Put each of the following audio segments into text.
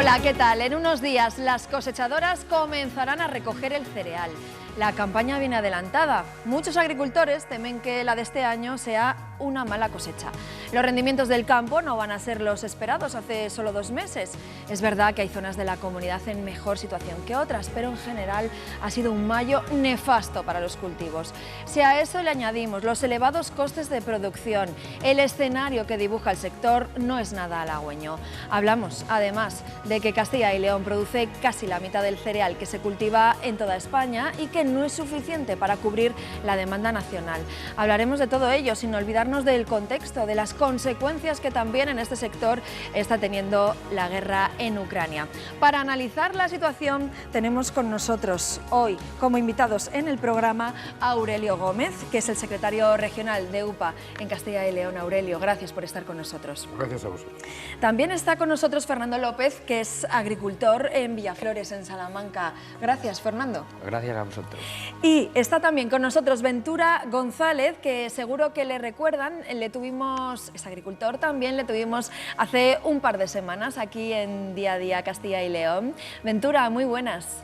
Hola, ¿qué tal? En unos días las cosechadoras comenzarán a recoger el cereal. La campaña viene adelantada. Muchos agricultores temen que la de este año sea una mala cosecha. Los rendimientos del campo no van a ser los esperados hace solo 2 meses. Es verdad que hay zonas de la comunidad en mejor situación que otras, pero en general ha sido un mayo nefasto para los cultivos. Si a eso le añadimos los elevados costes de producción, el escenario que dibuja el sector no es nada halagüeño. Hablamos, además, de que Castilla y León produce casi la mitad del cereal que se cultiva en toda España y que no es suficiente para cubrir la demanda nacional. Hablaremos de todo ello sin olvidarnos del contexto, de las consecuencias que también en este sector está teniendo la guerra en Ucrania. Para analizar la situación tenemos con nosotros hoy como invitados en el programa a Aurelio Gómez, que es el secretario regional de UPA en Castilla y León. Aurelio, gracias por estar con nosotros. Gracias a vosotros. También está con nosotros Fernando López, que es agricultor en Villaflores, en Salamanca. Gracias, Fernando. Gracias a vosotros. Y está también con nosotros Ventura González, que seguro que le recuerdan, es agricultor también, le tuvimos hace un par de semanas aquí en Día a Día Castilla y León. Ventura, muy buenas.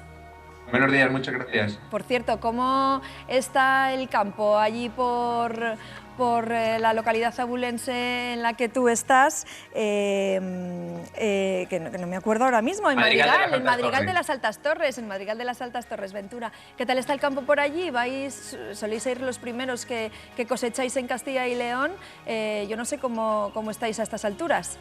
Buenos días, muchas gracias. Por cierto, ¿cómo está el campo allí por la localidad abulense en la que tú estás? Que no me acuerdo ahora mismo, en Madrigal de las Altas Torres, en Madrigal de las Altas Torres, Ventura. ¿Qué tal está el campo por allí? ¿Soléis ser los primeros que cosecháis en Castilla y León? Yo no sé cómo estáis a estas alturas.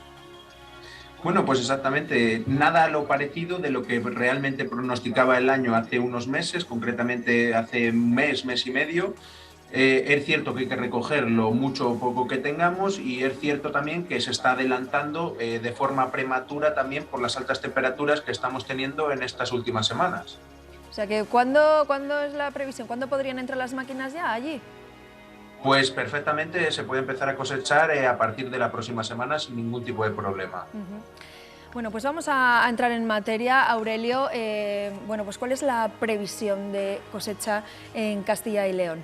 Bueno, pues exactamente, nada a lo parecido de lo que realmente pronosticaba el año hace unos meses, concretamente hace un mes y medio. Es cierto que hay que recoger lo mucho o poco que tengamos y es cierto también que se está adelantando de forma prematura también por las altas temperaturas que estamos teniendo en estas últimas semanas. O sea que, ¿cuándo es la previsión? ¿Cuándo podrían entrar las máquinas ya allí? Pues perfectamente se puede empezar a cosechar a partir de la próxima semana sin ningún tipo de problema. Bueno, pues vamos a entrar en materia, Aurelio. Bueno, pues ¿cuál es la previsión de cosecha en Castilla y León?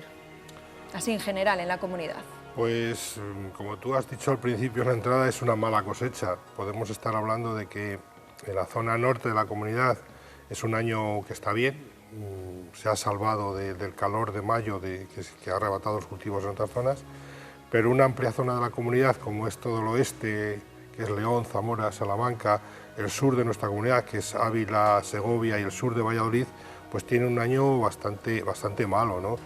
Así en general, en la comunidad. Pues como tú has dicho al principio en la entrada, es una mala cosecha. Podemos estar hablando de que en la zona norte de la comunidad es un año que está bien. Se ha salvado del calor de mayo que ha arrebatado los cultivos en otras zonas, pero una amplia zona de la comunidad como es todo el oeste, que es León, Zamora, Salamanca, el sur de nuestra comunidad, que es Ávila, Segovia y el sur de Valladolid, pues tiene un año bastante malo, ¿no?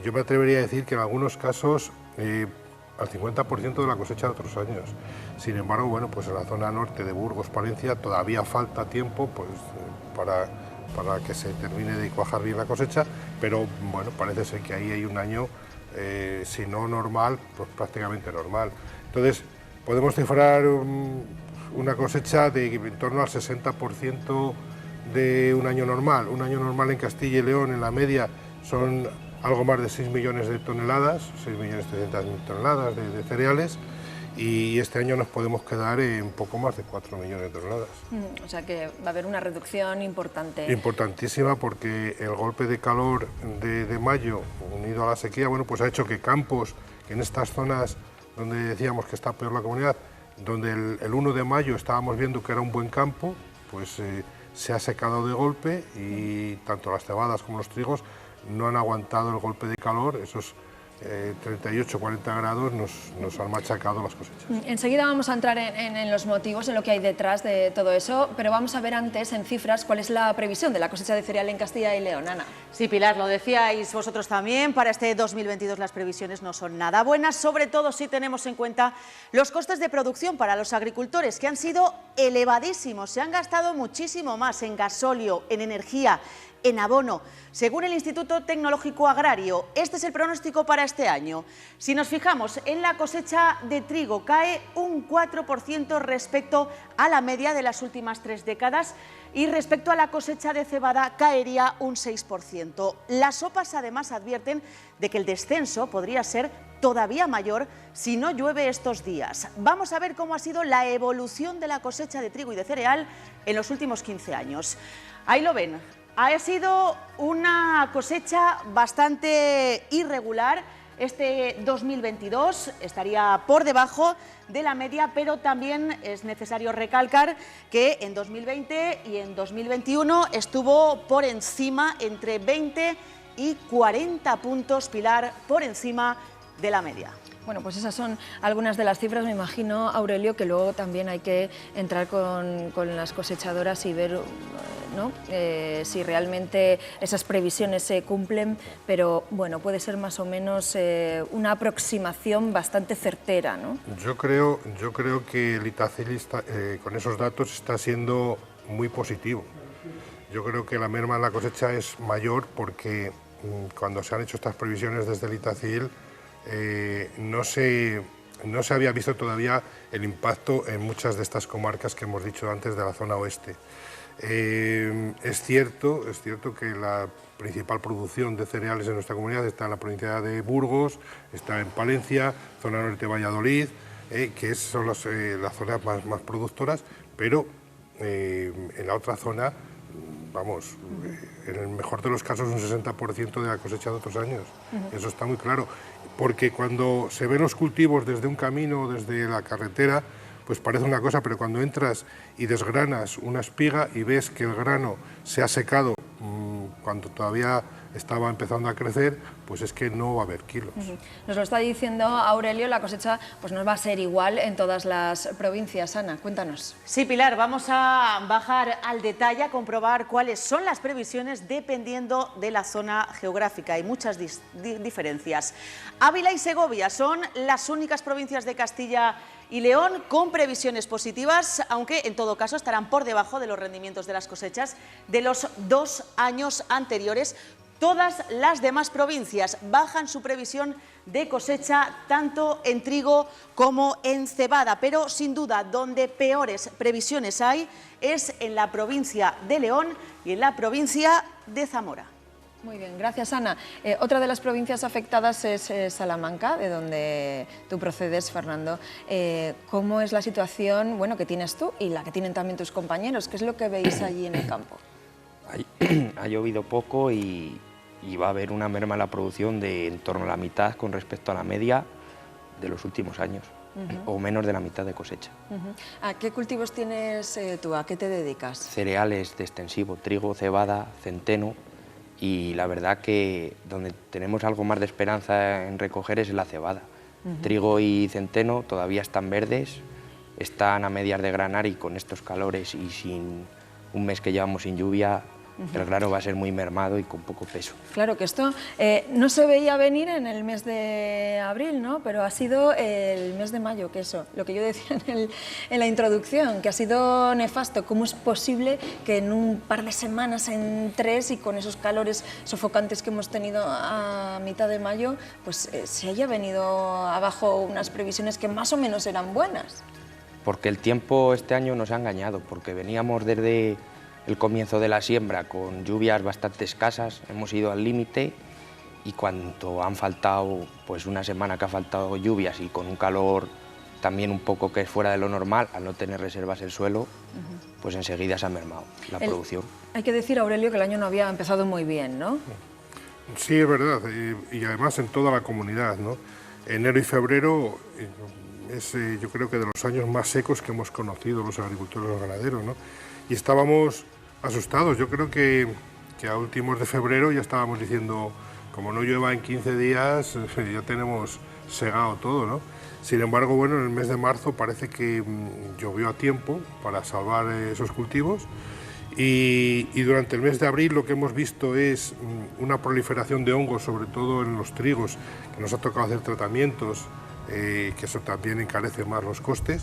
Yo me atrevería a decir que en algunos casos al 50% de la cosecha de otros años. Sin embargo, bueno, pues en la zona norte de Burgos, Palencia, todavía falta tiempo pues, para que se termine de cuajar bien la cosecha, pero bueno, parece ser que ahí hay un año, si no normal, pues prácticamente normal. Entonces, podemos cifrar una cosecha de en torno al 60% de un año normal. Un año normal en Castilla y León, en la media, son algo más de 6 millones de toneladas, 6.300.000 toneladas de cereales, y este año nos podemos quedar en poco más de 4 millones de toneladas. O sea que va a haber una reducción importante. Importantísima, porque el golpe de calor de mayo, unido a la sequía, bueno, pues ha hecho que campos, que en estas zonas donde decíamos que está peor la comunidad, donde el 1 de mayo estábamos viendo que era un buen campo, pues se ha secado de golpe y tanto las cebadas como los trigos no han aguantado el golpe de calor. Esos 38-40 grados nos han machacado las cosechas. Enseguida vamos a entrar en los motivos, en lo que hay detrás de todo eso, pero vamos a ver antes en cifras cuál es la previsión de la cosecha de cereal en Castilla y León. Ana. Sí, Pilar, lo decíais vosotros también, para este 2022 las previsiones no son nada buenas, sobre todo si tenemos en cuenta los costes de producción para los agricultores, que han sido elevadísimos, se han gastado muchísimo más en gasóleo, en energía, en abono. Según el Instituto Tecnológico Agrario, este es el pronóstico para este año. Si nos fijamos en la cosecha de trigo, cae un 4% respecto a la media de las últimas 3 décadas y respecto a la cosecha de cebada caería un 6%. Las OPAs además advierten de que el descenso podría ser todavía mayor si no llueve estos días. Vamos a ver cómo ha sido la evolución de la cosecha de trigo y de cereal en los últimos 15 años. Ahí lo ven. Ha sido una cosecha bastante irregular Este 2022 estaría por debajo de la media, pero también es necesario recalcar que en 2020 y en 2021 estuvo por encima, entre 20 y 40 puntos, Pilar, por encima de la media. Bueno, pues esas son algunas de las cifras. Me imagino, Aurelio, que luego también hay que entrar con las cosechadoras y ver, ¿no?, si realmente esas previsiones se cumplen, pero bueno, puede ser más o menos una aproximación bastante certera, ¿no? Yo creo que el Itacil con esos datos está siendo muy positivo. Yo creo que la merma en la cosecha es mayor porque cuando se han hecho estas previsiones desde el Itacil, no se había visto todavía el impacto en muchas de estas comarcas que hemos dicho antes de la zona oeste. Es cierto que la principal producción de cereales en nuestra comunidad está en la provincia de Burgos, está en Palencia, zona norte de Valladolid, que son las zonas más productoras, pero en la otra zona, vamos, en el mejor de los casos un 60% de la cosecha de otros años. Eso está muy claro, porque cuando se ven los cultivos desde un camino, desde la carretera, pues parece una cosa, pero cuando entras y desgranas una espiga y ves que el grano se ha secado cuando todavía estaba empezando a crecer, pues es que no va a haber kilos. Nos lo está diciendo Aurelio, la cosecha pues no va a ser igual en todas las provincias. Ana, cuéntanos. Sí, Pilar, vamos a bajar al detalle, a comprobar cuáles son las previsiones dependiendo de la zona geográfica. Hay muchas diferencias. Ávila y Segovia son las únicas provincias de Castilla y León con previsiones positivas, aunque en todo caso estarán por debajo de los rendimientos de las cosechas de los 2 años anteriores. Todas las demás provincias bajan su previsión de cosecha tanto en trigo como en cebada, pero sin duda donde peores previsiones hay es en la provincia de León y en la provincia de Zamora. Muy bien, gracias, Ana. Otra de las provincias afectadas es Salamanca, de donde tú procedes, Fernando. ¿Cómo es la situación, bueno, que tienes tú y la que tienen también tus compañeros? ¿Qué es lo que veis allí en el campo? Ha llovido poco y va a haber una merma en la producción de en torno a la mitad con respecto a la media de los últimos años, o menos de la mitad de cosecha. ¿A qué cultivos tienes tú? ¿A qué te dedicas? Cereales de extensivo, trigo, cebada, centeno, y la verdad que donde tenemos algo más de esperanza en recoger es en la cebada. Trigo y centeno todavía están verdes, están a medias de granar, y con estos calores y sin un mes que llevamos sin lluvia, el grano va a ser muy mermado y con poco peso. Claro que esto no se veía venir en el mes de abril, ¿no? Pero ha sido el mes de mayo, que eso, lo que yo decía en la introducción, que ha sido nefasto. ¿Cómo es posible que en un par de semanas, en 3, y con esos calores sofocantes que hemos tenido a mitad de mayo, pues se haya venido abajo unas previsiones que más o menos eran buenas? Porque el tiempo este año nos ha engañado, porque veníamos desde el comienzo de la siembra con lluvias bastante escasas, hemos ido al límite, y cuando han faltado, pues una semana que ha faltado lluvias y con un calor también un poco que es fuera de lo normal, al no tener reservas el suelo, pues enseguida se ha mermado la producción. Hay que decir, Aurelio, que el año no había empezado muy bien, ¿no? Sí, es verdad, y además en toda la comunidad, ¿no? Enero y febrero es, yo creo que de los años más secos que hemos conocido los agricultores y los ganaderos, ¿no? Y estábamos asustados. Yo creo que a últimos de febrero ya estábamos diciendo, como no llueva en 15 días, ya tenemos segado todo, ¿no? Sin embargo, bueno, en el mes de marzo parece que llovió a tiempo para salvar esos cultivos, y durante el mes de abril lo que hemos visto es una proliferación de hongos, sobre todo en los trigos, que nos ha tocado hacer tratamientos, que eso también encarece más los costes.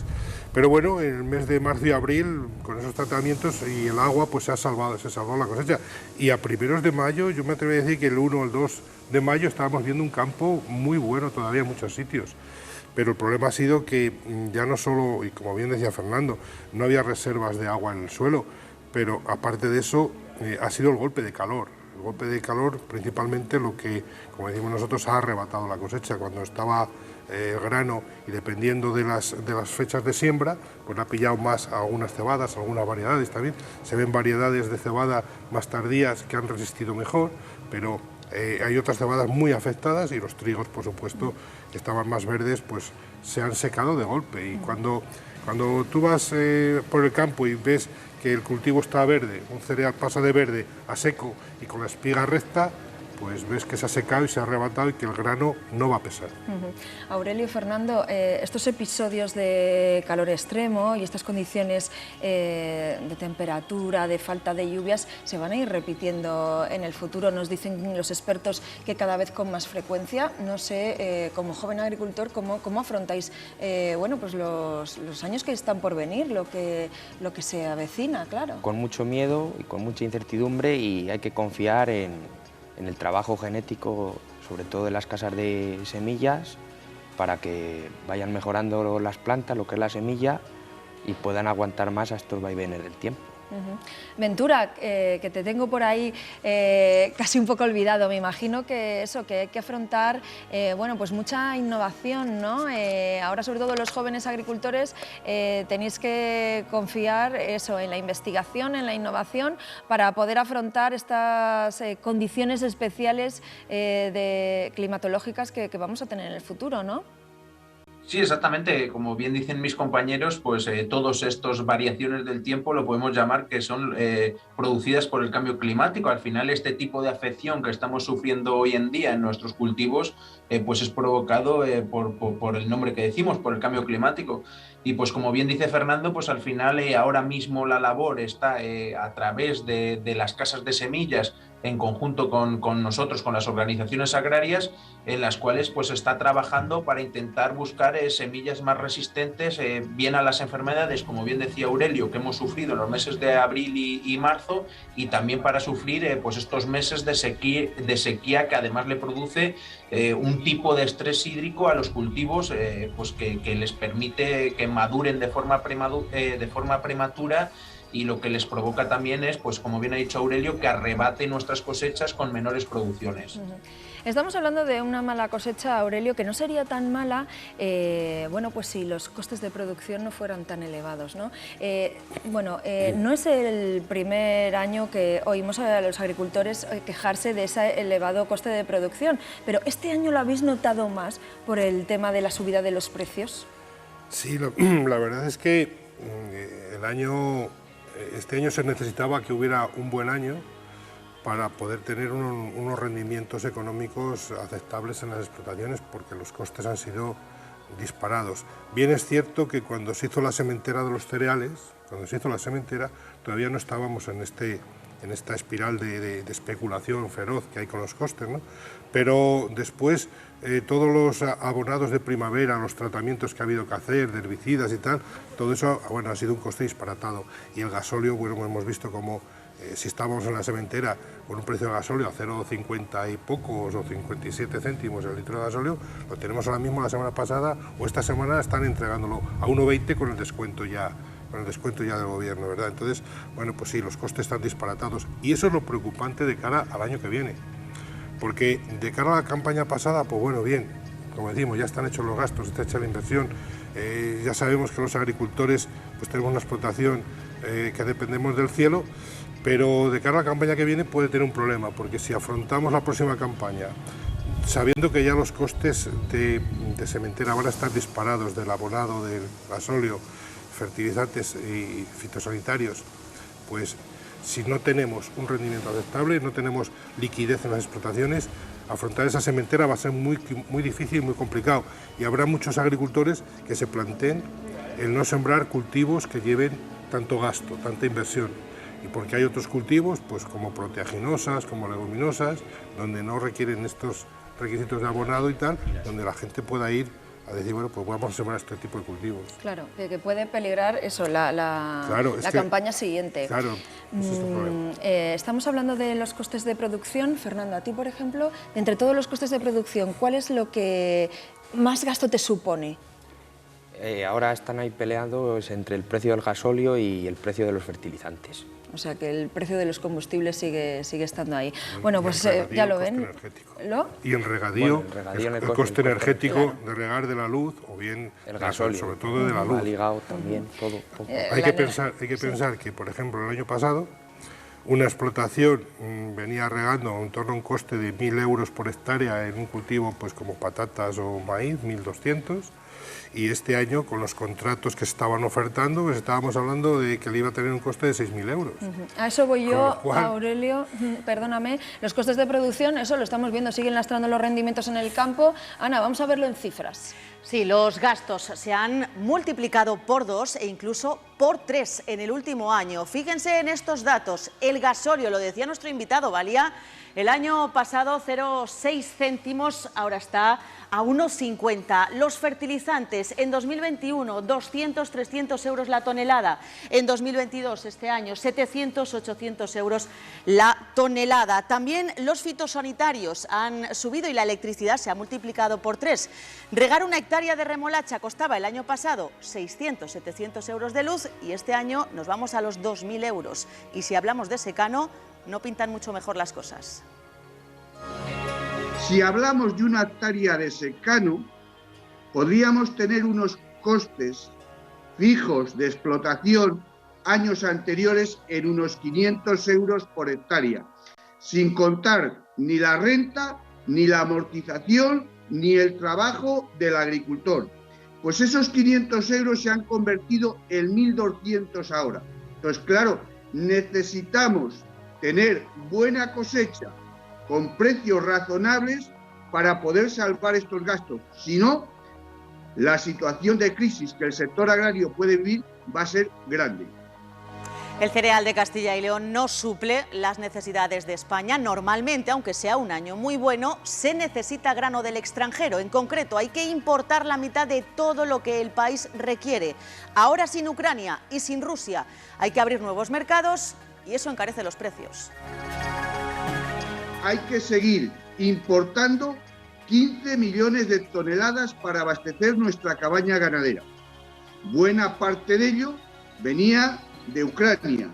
Pero bueno, en el mes de marzo y abril, con esos tratamientos y el agua, pues se salvó la cosecha. Y a primeros de mayo, yo me atrevo a decir que el 1 o el 2 de mayo estábamos viendo un campo muy bueno todavía en muchos sitios. Pero el problema ha sido que ya no solo, y como bien decía Fernando, no había reservas de agua en el suelo, pero aparte de eso ha sido el golpe de calor. El golpe de calor, principalmente, lo que, como decimos nosotros, ha arrebatado la cosecha. Cuando estaba el grano, y dependiendo de las fechas de siembra, pues ha pillado más a algunas cebadas, algunas variedades también. Se ven variedades de cebada más tardías que han resistido mejor, pero Hay otras cebadas muy afectadas y los trigos, por supuesto, que estaban más verdes, pues se han secado de golpe. Y cuando tú vas por el campo y ves que el cultivo está verde, un cereal pasa de verde a seco y con la espiga recta, pues ves que se ha secado y se ha arrebatado y que el grano no va a pesar. Aurelio, Fernando, estos episodios de calor extremo y estas condiciones de temperatura, de falta de lluvias, se van a ir repitiendo en el futuro. Nos dicen los expertos que cada vez con más frecuencia. No sé, como joven agricultor, ¿cómo afrontáis bueno, pues los años que están por venir, lo que se avecina, claro? Con mucho miedo y con mucha incertidumbre, y hay que confiar en el trabajo genético, sobre todo de las casas de semillas, para que vayan mejorando las plantas, lo que es la semilla, y puedan aguantar más a estos vaivenes del tiempo. Ventura, que te tengo por ahí casi un poco olvidado, me imagino que eso, que hay que afrontar bueno, pues mucha innovación, ¿no? Ahora, sobre todo los jóvenes agricultores, tenéis que confiar eso, en la investigación, en la innovación, para poder afrontar estas condiciones especiales climatológicas que vamos a tener en el futuro, ¿no? Sí, exactamente. Como bien dicen mis compañeros, pues todas estas variaciones del tiempo lo podemos llamar que son producidas por el cambio climático. Al final, este tipo de afección que estamos sufriendo hoy en día en nuestros cultivos, pues es provocado por el nombre que decimos, por el cambio climático. Y pues como bien dice Fernando, pues al final ahora mismo la labor está a través de las casas de semillas, en conjunto con nosotros, con las organizaciones agrarias, en las cuales pues está trabajando para intentar buscar semillas más resistentes bien a las enfermedades, como bien decía Aurelio, que hemos sufrido en los meses de abril y marzo, y también para sufrir pues estos meses de sequía que además le produce un tipo de estrés hídrico a los cultivos pues que les permite que maduren de forma prematura, y lo que les provoca también es, pues como bien ha dicho Aurelio, que arrebate nuestras cosechas con menores producciones. Estamos hablando de una mala cosecha, Aurelio, que no sería tan mala, bueno, pues si los costes de producción no fueran tan elevados, ¿no? No es el primer año que oímos a los agricultores quejarse de ese elevado coste de producción, pero ¿este año lo habéis notado más por el tema de la subida de los precios? Sí, la verdad es que este año se necesitaba que hubiera un buen año para poder tener unos rendimientos económicos aceptables en las explotaciones, porque los costes han sido disparados. Bien es cierto que cuando se hizo la sementera de los cereales, todavía no estábamos en esta espiral de especulación feroz que hay con los costes, ¿no? Pero después todos los abonados de primavera, los tratamientos que ha habido que hacer, de herbicidas y tal, todo eso ha sido un coste disparatado. Y el gasóleo, bueno, hemos visto como si estábamos en la sementera con un precio de gasóleo a 0,50 y pocos o 57 céntimos el litro de gasóleo, lo tenemos ahora mismo, la semana pasada o esta semana están entregándolo a 1,20 con el descuento ya del gobierno, ¿verdad? Entonces, bueno, pues sí, los costes están disparatados, y eso es lo preocupante de cara al año que viene, porque de cara a la campaña pasada, pues bueno, bien, como decimos, ya están hechos los gastos, está hecha la inversión, ya sabemos que los agricultores pues tenemos una explotación que dependemos del cielo, pero de cara a la campaña que viene puede tener un problema, porque si afrontamos la próxima campaña sabiendo que ya los costes de sementera van a estar disparados, del abonado, del gasóleo, fertilizantes y fitosanitarios, pues si no tenemos un rendimiento aceptable, no tenemos liquidez en las explotaciones, afrontar esa sementera va a ser muy difícil y muy complicado, y habrá muchos agricultores que se planteen el no sembrar cultivos que lleven tanto gasto, tanta inversión, y porque hay otros cultivos pues como proteaginosas, como leguminosas, donde no requieren estos requisitos de abonado y tal, donde la gente pueda ir a decir, bueno, pues vamos a sembrar este tipo de cultivos. Claro, que puede peligrar eso, la campaña siguiente. Claro, ese es el problema. Estamos hablando de los costes de producción. Fernando, a ti, por ejemplo, de entre todos los costes de producción, ¿cuál es lo que más gasto te supone? Ahora están ahí peleando entre el precio del gasóleo y el precio de los fertilizantes. O sea, que el precio de los combustibles sigue estando ahí. Bueno, pues ya lo ven. Y en regadío, el coste energético de regar de la luz, o bien el gasóleo, sobre todo de la luz. Va ligado también, todo. Hay que pensar que, por ejemplo, el año pasado una explotación venía regando en torno a un coste de 1.000 euros por hectárea en un cultivo pues como patatas o maíz, 1.200, y este año con los contratos que se estaban ofertando pues estábamos hablando de que le iba a tener un coste de 6.000 euros. A eso voy yo, Aurelio, perdóname, los costes de producción, eso lo estamos viendo, siguen lastrando los rendimientos en el campo. Ana, vamos a verlo en cifras. Sí, los gastos se han multiplicado por 2 e incluso por 3 en el último año. Fíjense en estos datos. El gasóleo, lo decía nuestro invitado, valía el año pasado 0,6 céntimos, ahora está a 1,50. Los fertilizantes en 2021, 200, 300 euros la tonelada. En 2022, este año, 700, 800 euros la tonelada. También los fitosanitarios han subido y la electricidad se ha multiplicado por 3. Regar una hectárea de remolacha costaba el año pasado 600, 700 euros de luz y este año nos vamos a los 2.000 euros. Y si hablamos de secano, no pintan mucho mejor las cosas. Si hablamos de una hectárea de secano, podríamos tener unos costes fijos de explotación años anteriores en unos 500 euros por hectárea, sin contar ni la renta, ni la amortización, ni el trabajo del agricultor. Pues esos 500 euros se han convertido en 1.200 ahora. Entonces, claro, necesitamos tener buena cosecha con precios razonables para poder salvar estos gastos. Si no, la situación de crisis que el sector agrario puede vivir va a ser grande. El cereal de Castilla y León no suple las necesidades de España. Normalmente, aunque sea un año muy bueno, se necesita grano del extranjero. En concreto, hay que importar la mitad de todo lo que el país requiere. Ahora sin Ucrania y sin Rusia hay que abrir nuevos mercados y eso encarece los precios. Hay que seguir importando 15 millones de toneladas para abastecer nuestra cabaña ganadera. Buena parte de ello venía de Ucrania.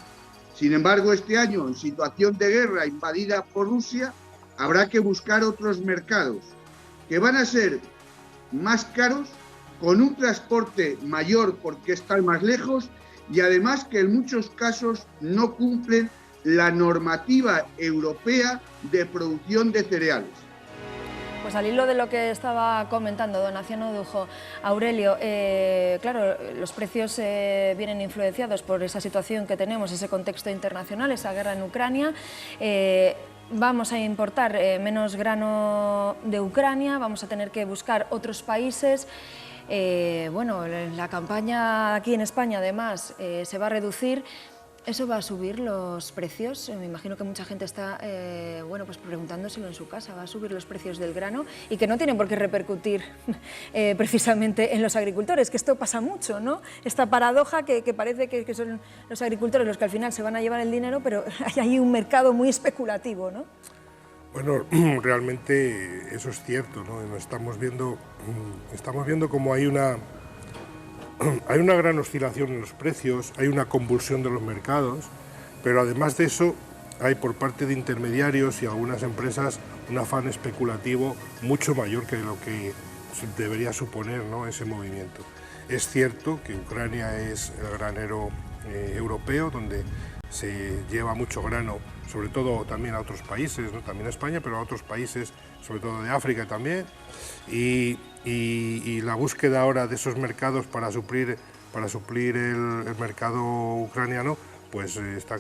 Sin embargo, este año, en situación de guerra invadida por Rusia, habrá que buscar otros mercados que van a ser más caros, con un transporte mayor porque están más lejos y además que en muchos casos no cumplen la normativa europea de producción de cereales. Pues al hilo de lo que estaba comentando Donación Odujo, Aurelio, claro, los precios vienen influenciados por esa situación que tenemos, ese contexto internacional, esa guerra en Ucrania. Vamos a importar menos grano de Ucrania, vamos a tener que buscar otros países. Bueno, la campaña aquí en España además se va a reducir. ¿Eso va a subir los precios? Me imagino que mucha gente está bueno, pues preguntándoselo en su casa. ¿Va a subir los precios del grano? Y que no tienen por qué repercutir precisamente en los agricultores, que esto pasa mucho, ¿no? Esta paradoja que parece que son los agricultores los que al final se van a llevar el dinero, pero hay un mercado muy especulativo, ¿no? Bueno, realmente eso es cierto, ¿no? Estamos viendo como hay una gran oscilación en los precios, hay una convulsión de los mercados, pero además de eso hay por parte de intermediarios y algunas empresas un afán especulativo mucho mayor que lo que debería suponer, ¿no?, ese movimiento. Es cierto que Ucrania es el granero europeo, donde se lleva mucho grano, sobre todo también a otros países, ¿no?, también a España, pero a otros países, sobre todo de África también, y la búsqueda ahora de esos mercados para suplir el mercado ucraniano, pues está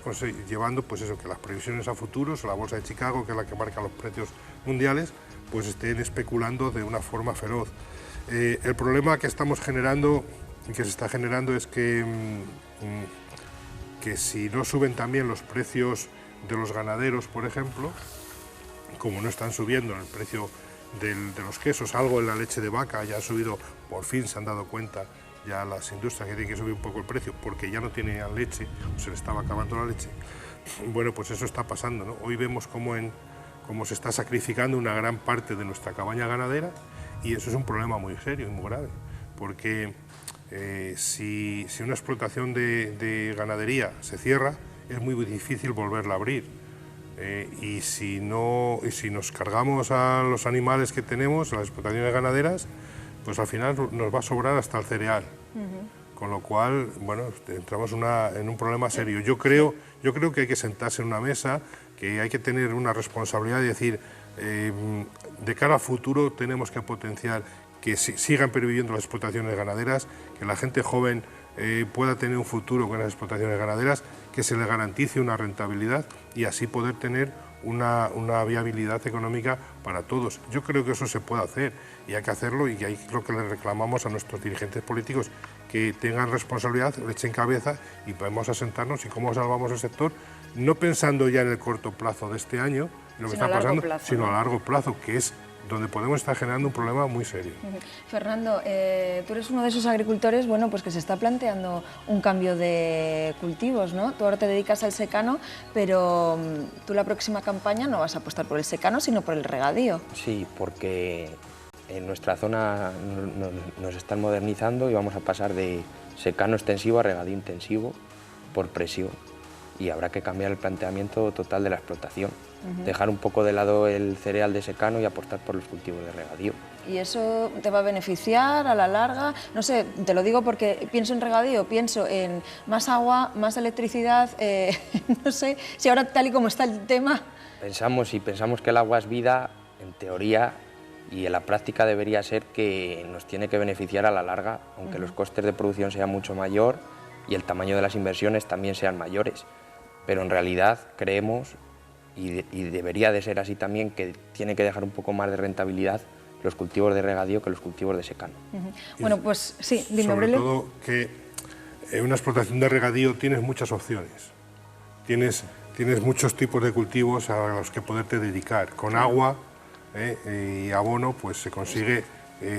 llevando pues eso, que las previsiones a futuros, la bolsa de Chicago, que es la que marca los precios mundiales, pues estén especulando de una forma feroz. El problema que estamos generando y que se está generando es que si no suben también los precios de los ganaderos, por ejemplo, como no están subiendo el precio de los quesos, algo en la leche de vaca ya ha subido, por fin se han dado cuenta ya las industrias que tienen que subir un poco el precio porque ya no tenían leche, o se les estaba acabando la leche. Bueno, pues eso está pasando, ¿no? Hoy vemos cómo se está sacrificando una gran parte de nuestra cabaña ganadera y eso es un problema muy serio y muy grave, porque si una explotación de ganadería se cierra, es muy difícil volverla a abrir. Y si nos cargamos a los animales que tenemos, a las explotaciones ganaderas, pues al final nos va a sobrar hasta el cereal. con lo cual, bueno, entramos en un problema serio. Yo creo que hay que sentarse en una mesa, que hay que tener una responsabilidad y decir, de cara al futuro tenemos que potenciar que sigan perviviendo las explotaciones ganaderas, que la gente joven pueda tener un futuro con las explotaciones ganaderas, que se le garantice una rentabilidad y así poder tener una viabilidad económica para todos. Yo creo que eso se puede hacer y hay que hacerlo, y ahí lo que le reclamamos a nuestros dirigentes políticos, que tengan responsabilidad, le echen cabeza y podemos asentarnos y cómo salvamos el sector, no pensando ya en el corto plazo de este año, lo que está pasando, sino a largo plazo, que es donde podemos estar generando un problema muy serio. Fernando, tú eres uno de esos agricultores, bueno, pues que se está planteando un cambio de cultivos, ¿no? Tú ahora te dedicas al secano, pero tú la próxima campaña no vas a apostar por el secano, sino por el regadío. Sí, porque en nuestra zona nos están modernizando y vamos a pasar de secano extensivo a regadío intensivo por presión, y habrá que cambiar el planteamiento total de la explotación. Dejar un poco de lado el cereal de secano y apostar por los cultivos de regadío. ¿Y eso te va a beneficiar a la larga? No sé, te lo digo porque pienso en regadío, pienso en más agua, más electricidad, no sé, si ahora tal y como está el tema... Pensamos que el agua es vida, en teoría, y en la práctica debería ser que nos tiene que beneficiar a la larga, aunque los costes de producción sean mucho mayor y el tamaño de las inversiones también sean mayores. Pero en realidad creemos, y debería de ser así también, que tiene que dejar un poco más de rentabilidad los cultivos de regadío que los cultivos de secano. Bueno, pues sí, dime, Sobre todo que en una explotación de regadío tienes muchas opciones, tienes muchos tipos de cultivos a los que poderte dedicar. Con agua y abono pues se consigue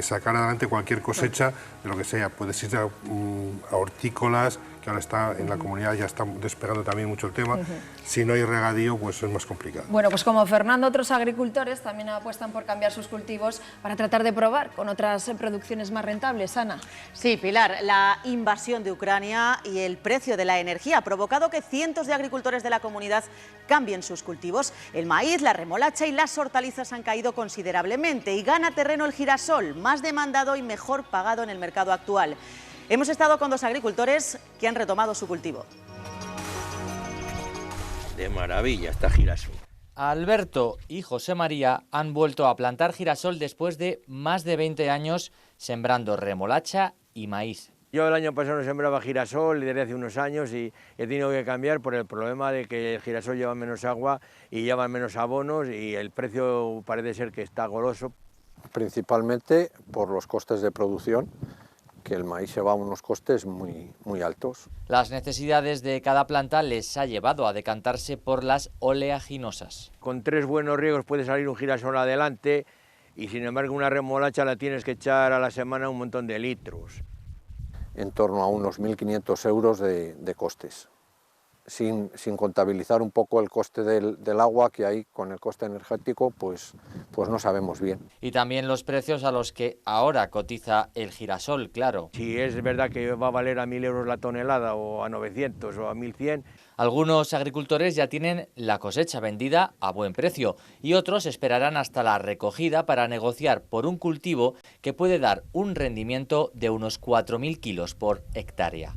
sacar adelante cualquier cosecha de lo que sea. Puedes ir a hortícolas, que ahora está en la comunidad, ya está despegando también mucho el tema. Si no hay regadío, pues es más complicado. Bueno, pues como Fernando, otros agricultores también apuestan por cambiar sus cultivos para tratar de probar con otras producciones más rentables. Ana. Sí, Pilar, la invasión de Ucrania y el precio de la energía ha provocado que cientos de agricultores de la comunidad cambien sus cultivos. El maíz, la remolacha y las hortalizas han caído considerablemente y gana terreno el girasol, más demandado y mejor pagado en el mercado actual. Hemos estado con dos agricultores que han retomado su cultivo. De maravilla está girasol. Alberto y José María han vuelto a plantar girasol después de más de 20 años sembrando remolacha y maíz. Yo el año pasado no sembraba girasol desde hace unos años y he tenido que cambiar por el problema de que el girasol lleva menos agua y lleva menos abonos y el precio parece ser que está goloso. Principalmente por los costes de producción, que el maíz se va a unos costes muy altos. Las necesidades de cada planta les ha llevado a decantarse por las oleaginosas. Con 3 buenos riegos puede salir un girasol adelante y sin embargo una remolacha la tienes que echar a la semana un montón de litros. En torno a unos 1.500 euros de costes, sin contabilizar un poco el coste del agua, que ahí con el coste energético pues no sabemos bien. Y también los precios a los que ahora cotiza el girasol, claro. Si es verdad que va a valer a 1.000 euros la tonelada o a 900 o a 1.100... Algunos agricultores ya tienen la cosecha vendida a buen precio y otros esperarán hasta la recogida para negociar por un cultivo que puede dar un rendimiento de unos 4.000 kilos por hectárea.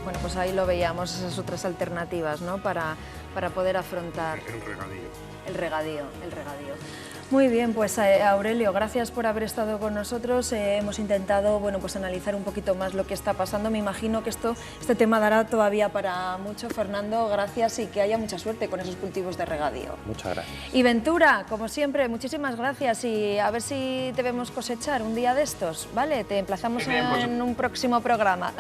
Bueno, pues ahí lo veíamos, esas otras alternativas, ¿no? Para poder afrontar el regadío. Muy bien, pues Aurelio, gracias por haber estado con nosotros. Hemos intentado, bueno, pues analizar un poquito más lo que está pasando. Me imagino que este tema dará todavía para mucho. Fernando, gracias y que haya mucha suerte con esos cultivos de regadío. Muchas gracias. Y Ventura, como siempre, muchísimas gracias y a ver si te vemos cosechar un día de estos, ¿vale? Te emplazamos en un próximo programa.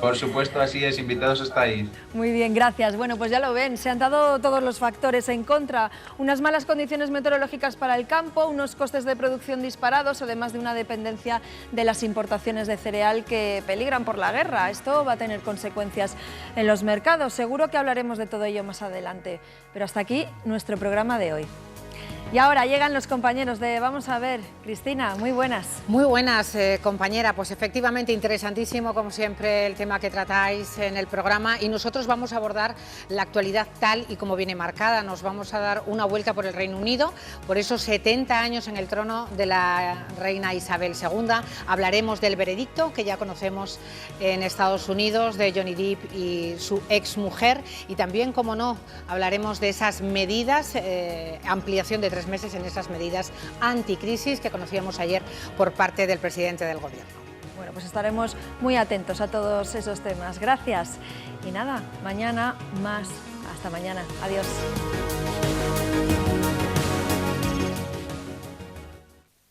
Por supuesto, así es, invitados estáis. Muy bien, gracias. Bueno, pues ya lo ven, se han dado todos los factores en contra. Unas malas condiciones meteorológicas para el campo, unos costes de producción disparados, además de una dependencia de las importaciones de cereal que peligran por la guerra. Esto va a tener consecuencias en los mercados. Seguro que hablaremos de todo ello más adelante. Pero hasta aquí nuestro programa de hoy. Y ahora llegan los compañeros de Vamos a ver. Cristina, muy buenas. Muy buenas, compañera. Pues efectivamente interesantísimo, como siempre, el tema que tratáis en el programa, y nosotros vamos a abordar la actualidad tal y como viene marcada. Nos vamos a dar una vuelta por el Reino Unido, por esos 70 años en el trono de la reina Isabel II. Hablaremos del veredicto que ya conocemos en Estados Unidos de Johnny Depp y su exmujer, y también, como no, hablaremos de esas medidas, ampliación de 3 meses en esas medidas anticrisis que conocíamos ayer por parte del presidente del Gobierno. Bueno, pues estaremos muy atentos a todos esos temas. Gracias. Y nada, mañana más. Hasta mañana. Adiós.